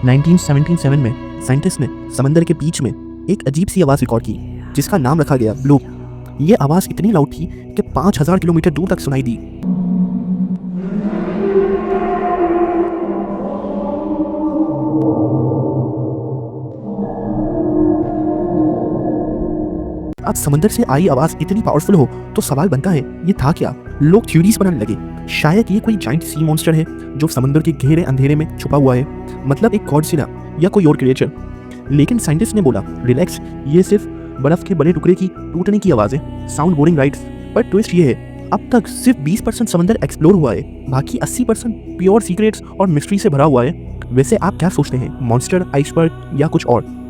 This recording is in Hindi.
1977 में साइंटिस्ट ने समंदर के बीच में एक अजीब सी आवाज़ रिकॉर्ड की जिसका नाम रखा गया ब्लू। ये आवाज़ इतनी लाउड थी कि 5000 किलोमीटर दूर तक सुनाई दी। अब समंदर से आई आवाज़ इतनी पावरफुल हो तो सवाल बनता है ये था क्या। लोग थ्योरीज बनाने लगे, शायद ये कोई जाइंट सी मॉन्स्टर है जो समंदर के गहरे अंधेरे में छुपा हुआ है, मतलब एक गॉडजिला या कोई और क्रिएचर। लेकिन साइंटिस्ट ने बोला रिलैक्स, ये सिर्फ बर्फ के बड़े टुकड़े की टूटने की आवाज़ है। साउंड बोरिंग राइट, पर ट्विस्ट ये है अब तक सिर्फ 20% समंदर एक्सप्लोर हुआ है, बाकी 80% प्योर सीक्रेट्स और मिस्ट्री से भरा हुआ है। वैसे आप क्या सोचते हैं, मॉन्स्टर, आइसबर्ग या कुछ और?